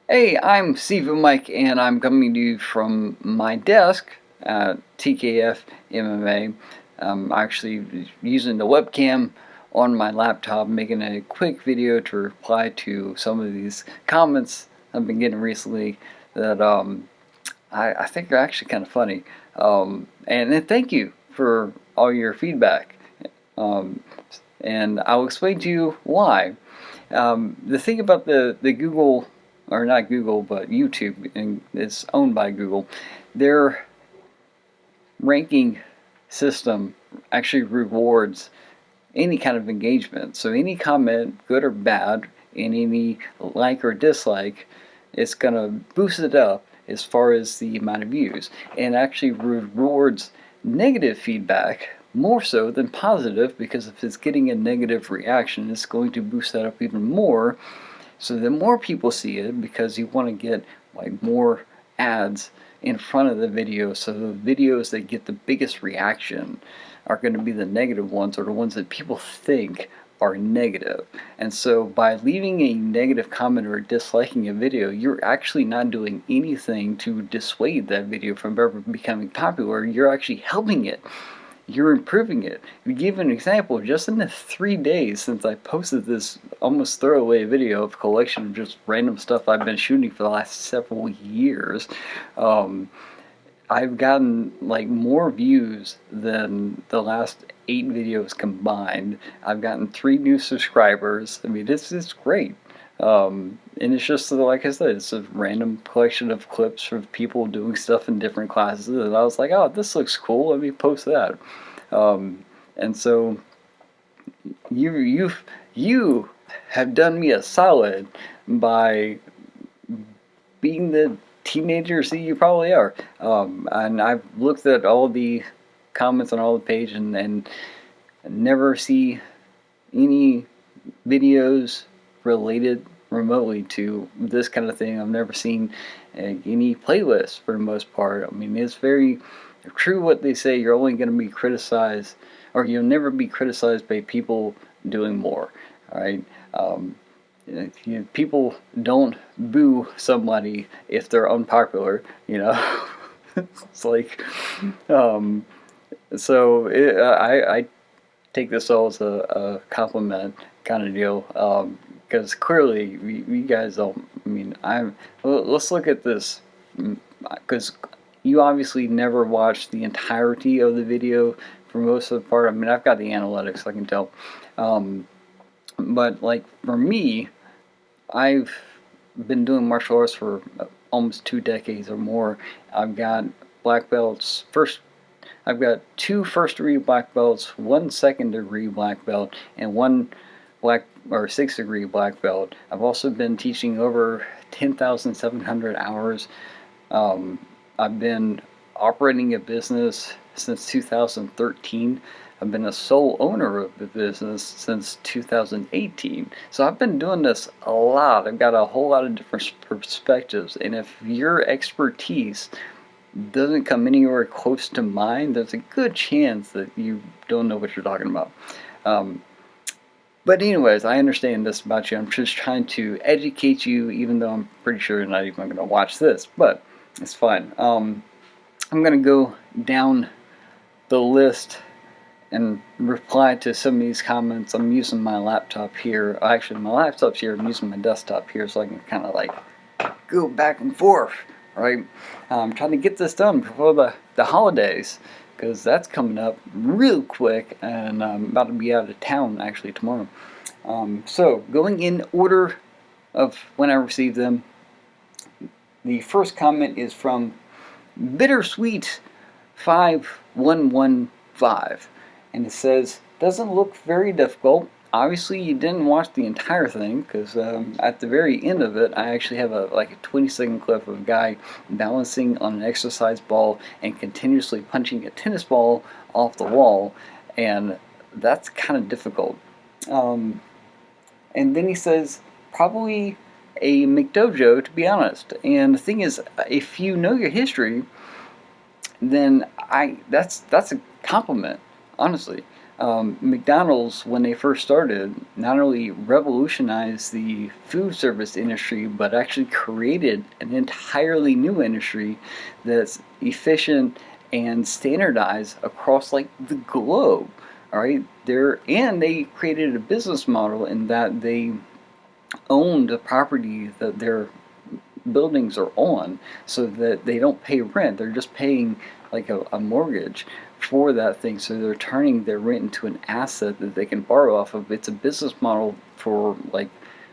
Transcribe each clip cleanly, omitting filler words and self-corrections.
Hey, I'm Steve Mike, and I'm coming to you from my desk at tkfmma. I'm actually using the webcam on my laptop, making a quick video to reply to some of these comments I've been getting recently that I think are actually kind of funny. And thank you for all your feedback. Um, and I'll explain to you why. The thing about the Google, or not Google, but YouTube, and it's owned by Google, their ranking system actually rewards any kind of engagement. So any comment, good or bad, and any like or dislike, it's gonna boost it up as far as the amount of views, and actually rewards negative feedback more so than positive, because if it's getting a negative reaction, it's going to boost that up even more. So the more people see it, because you want to get like more ads in front of the video, so the videos that get the biggest reaction are going to be the negative ones, or the ones that people think are negative. And so by leaving a negative comment or disliking a video, you're actually not doing anything to dissuade that video from ever becoming popular. You're actually helping it. You're improving it. To give an example, just in the 3 days since I posted this almost throwaway video of a collection of just random stuff I've been shooting for the last several years, um, I've gotten like more views than the last 8 videos combined. I've gotten 3 new subscribers. I mean, this is great. And it's just like I said, it's a random collection of clips from people doing stuff in different classes, and I was like, oh, this looks cool. Let me post that. And so you have done me a solid by being the teenagers that you probably are. And I've looked at all the comments on all the page, and never see any videos related remotely to this kind of thing. I've never seen any playlists for the most part. I mean, it's very true what they say. You're only going to be criticized, or you'll never be criticized by people doing more. All right. People don't boo somebody if they're unpopular. It's like, um, so I take this all as a compliment kind of deal, because clearly you guys don't. I mean, let's look at this, because you obviously never watched the entirety of the video for most of the part. I mean, I've got the analytics, I can tell, but like for me, I've been doing martial arts for almost 2 decades or more. I've got black belts. I've got 2 first-degree black belts, 1 second-degree black belt, and 1 6th-degree black belt. I've also been teaching over 10,700 hours. I've been operating a business since 2013. I've been a sole owner of the business since 2018. So I've been doing this a lot. I've got a whole lot of different perspectives. And if your expertise doesn't come anywhere close to mine, there's a good chance that you don't know what you're talking about. But anyways, I understand this about you. I'm just trying to educate you, even though I'm pretty sure you're not even going to watch this. But it's fine. I'm going to go down the list and reply to some of these comments. I'm using my laptop here. Actually, my laptop's here. I'm using my desktop here, so I can kind of like go back and forth, right? I'm trying to get this done before the holidays, because that's coming up real quick, and I'm about to be out of town actually tomorrow. So going in order of when I received them, the first comment is from Bittersweet 5115, and it says, doesn't look very difficult. Obviously you didn't watch the entire thing, because at the very end of it I actually have a 20-second clip of a guy balancing on an exercise ball and continuously punching a tennis ball off the wall, and that's kind of difficult. And then he says, probably a McDojo, to be honest. And the thing is, if you know your history, then that's a compliment, honestly. McDonald's, when they first started, not only revolutionized the food service industry, but actually created an entirely new industry that's efficient and standardized across like the globe. All right, and they created a business model in that they own the property that their buildings are on, so that they don't pay rent. They're just paying like a mortgage for that thing. So they're turning their rent into an asset that they can borrow off of. It's a business model for like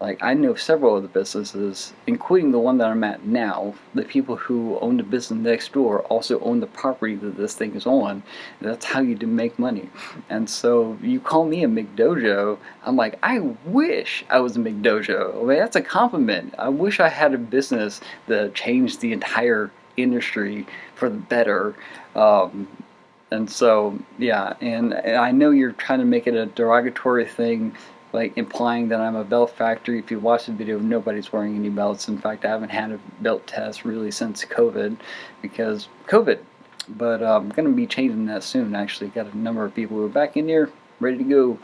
I know several of the businesses, including the one that I'm at now. The people who own the business next door also own the property that this thing is on. That's how you do make money. And so you call me a McDojo, I'm like, I wish I was a McDojo. I mean, that's a compliment. I wish I had a business that changed the entire industry for the better. And so, yeah, and I know you're trying to make it a derogatory thing, like implying that I'm a belt factory. If you watch the video, nobody's wearing any belts. In fact, I haven't had a belt test really since COVID, because COVID. But I'm going to be changing that soon, actually. Got a number of people who are back in here, ready to go.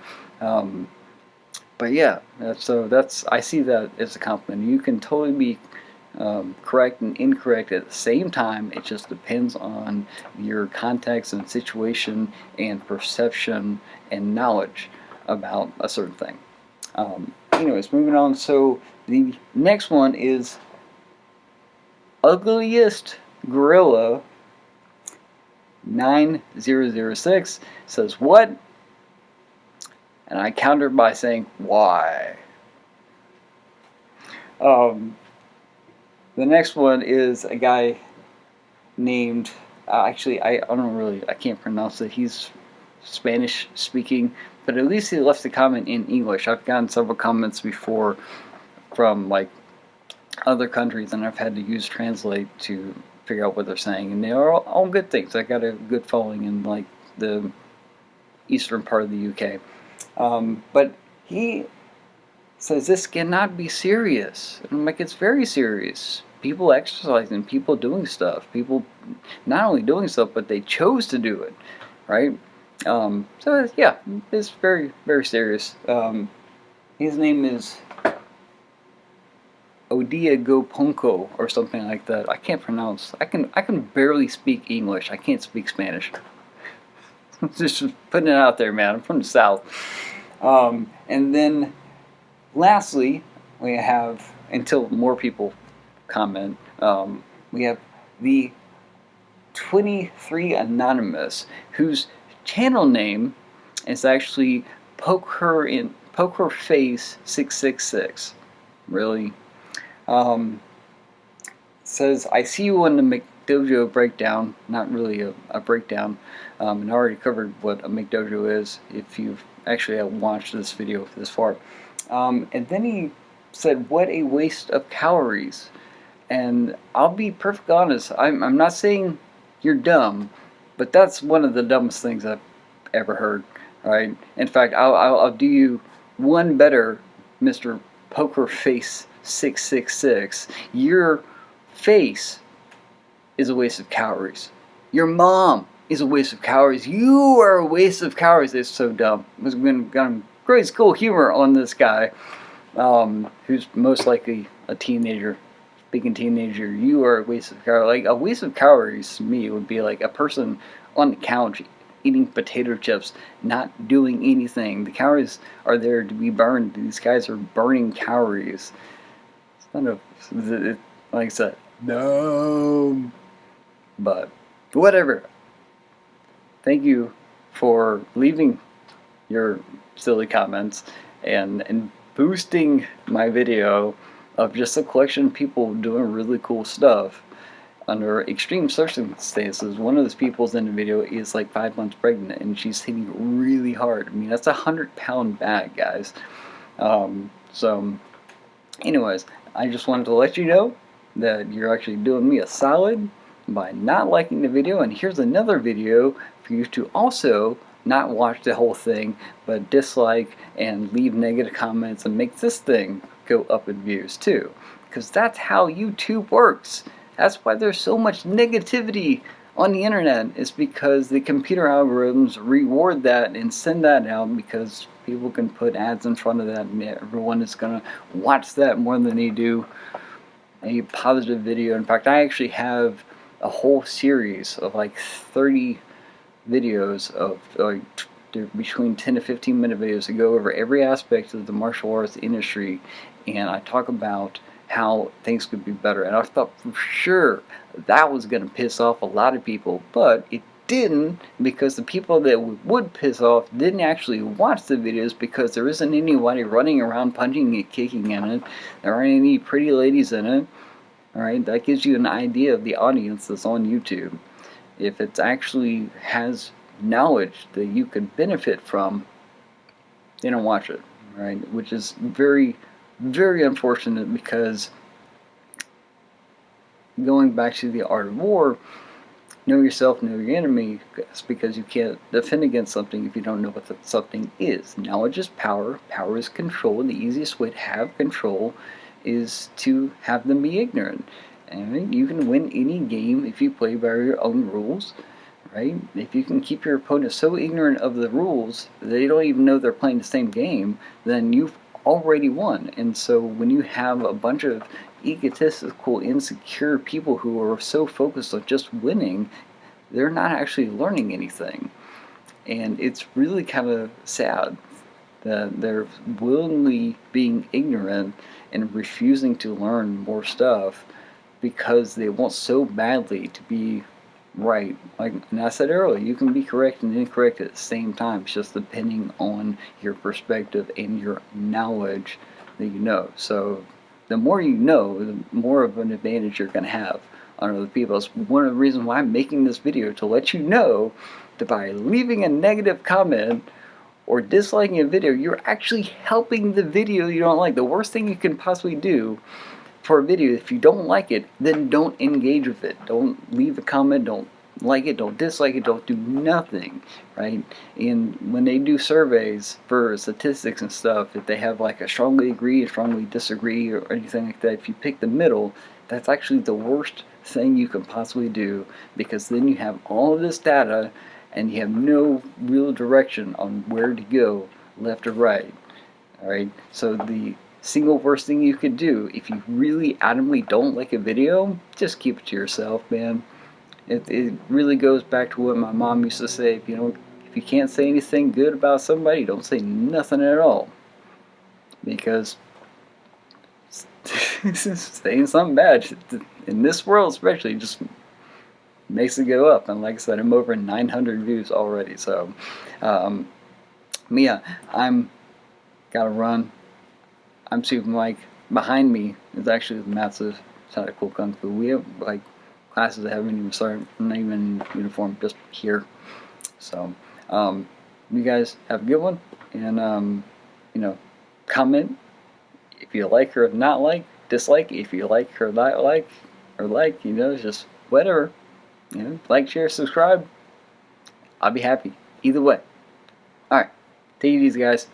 But yeah, I see that as a compliment. You can totally be correct and incorrect at the same time. It just depends on your context and situation and perception and knowledge about a certain thing. Anyways, moving on. So the next one is Ugliest Gorilla 9006 says what? And I countered by saying why. The next one is a guy named, actually I can't pronounce it. He's Spanish speaking, but at least he left a comment in English. I've gotten several comments before from like other countries, and I've had to use Translate to figure out what they're saying, and they are all good things. I got a good following in like the eastern part of the UK. But he says this cannot be serious. And I'm like, it's very serious. People exercising, people doing stuff, people not only doing stuff, but they chose to do it, right? So yeah, it's very, very serious. His name is Odia Goponko or something like that. I can't pronounce. I can barely speak English. I can't speak Spanish. Just putting it out there, man. I'm from the South. And then lastly, we have, until more people comment, we have the 23 Anonymous, whose channel name is actually Poker Face 666. Really? Says, I see you on the McDojo breakdown. Not really a breakdown. And I already covered what a McDojo is, if you've actually watched this video this far. And then he said, what a waste of calories. And I'll be perfectly honest, I'm not saying you're dumb, but that's one of the dumbest things I've ever heard. Right? In fact, I'll do you one better, Mr. Poker Face 666. Your face is a waste of calories. Your mom is a waste of calories. You are a waste of calories. It's so dumb. It's got great school humor on this guy, who's most likely a teenager. Speaking teenager, you are a waste of calories. Like, a waste of calories to me would be like a person on the couch eating potato chips, not doing anything. The calories are there to be burned. These guys are burning calories. It's kind of, like I said, no. But whatever. Thank you for leaving your silly comments and boosting my video of just a collection of people doing really cool stuff under extreme circumstances. One of those people's in the video is like 5 months pregnant, and she's hitting really hard. I mean, that's a 100-pound bag, guys. So anyways, I just wanted to let you know that you're actually doing me a solid by not liking the video. And here's another video for you to also not watch the whole thing, but dislike and leave negative comments and make this thing go up in views too. Because that's how YouTube works. That's why there's so much negativity on the internet. It's because the computer algorithms reward that and send that out because people can put ads in front of that, and everyone is going to watch that more than they do a positive video. In fact, I actually have a whole series of like 30 videos of like between 10 to 15 minute videos to go over every aspect of the martial arts industry, and I talk about how things could be better. And I thought for sure that was going to piss off a lot of people, but it didn't, because the people that would piss off didn't actually watch the videos, because there isn't anybody running around punching and kicking in it. There aren't any pretty ladies in it. Alright, that gives you an idea of the audience that's on YouTube. If it actually has knowledge that you could benefit from, they don't watch it, right? Which is very, very unfortunate, because going back to the art of war, know yourself, know your enemy. It's because you can't defend against something if you don't know what something is. Knowledge is power. Power is control. The easiest way to have control is to have them be ignorant. And you can win any game if you play by your own rules, right? If you can keep your opponent so ignorant of the rules that they don't even know they're playing the same game, then you've already won. And so when you have a bunch of egotistical, insecure people who are so focused on just winning, they're not actually learning anything. And it's really kind of sad that they're willingly being ignorant and refusing to learn more stuff because they want so badly to be right. Like I said earlier, you can be correct and incorrect at the same time. It's just depending on your perspective and your knowledge that you know. So the more you know, the more of an advantage you're going to have on other people. It's one of the reasons why I'm making this video, to let you know that by leaving a negative comment or disliking a video, you're actually helping the video you don't like. The worst thing you can possibly do for a video, if you don't like it, then don't engage with it. Don't leave a comment, don't like it, don't dislike it, don't do nothing, right? And when they do surveys for statistics and stuff, if they have like a strongly agree, a strongly disagree, or anything like that, if you pick the middle, that's actually the worst thing you can possibly do, because then you have all of this data and you have no real direction on where to go, left or right. Alright, so the single worst thing you could do, if you really adamantly don't like a video, just keep it to yourself, man. It really goes back to what my mom used to say: if you can't say anything good about somebody, don't say nothing at all. Because saying something bad in this world especially just makes it go up. And like I said, I'm over 900 views already. So yeah, I'm gotta run. I'm Super Mike. Behind me is actually the massive Side of Cool Kung Fu. We have like classes that haven't even started. I'm not even in uniform, just here. So you guys have a good one, and comment if you like or not like, dislike if you like or not like, or like, just whatever. Like, share, subscribe. I'll be happy either way. Alright, take it easy, guys.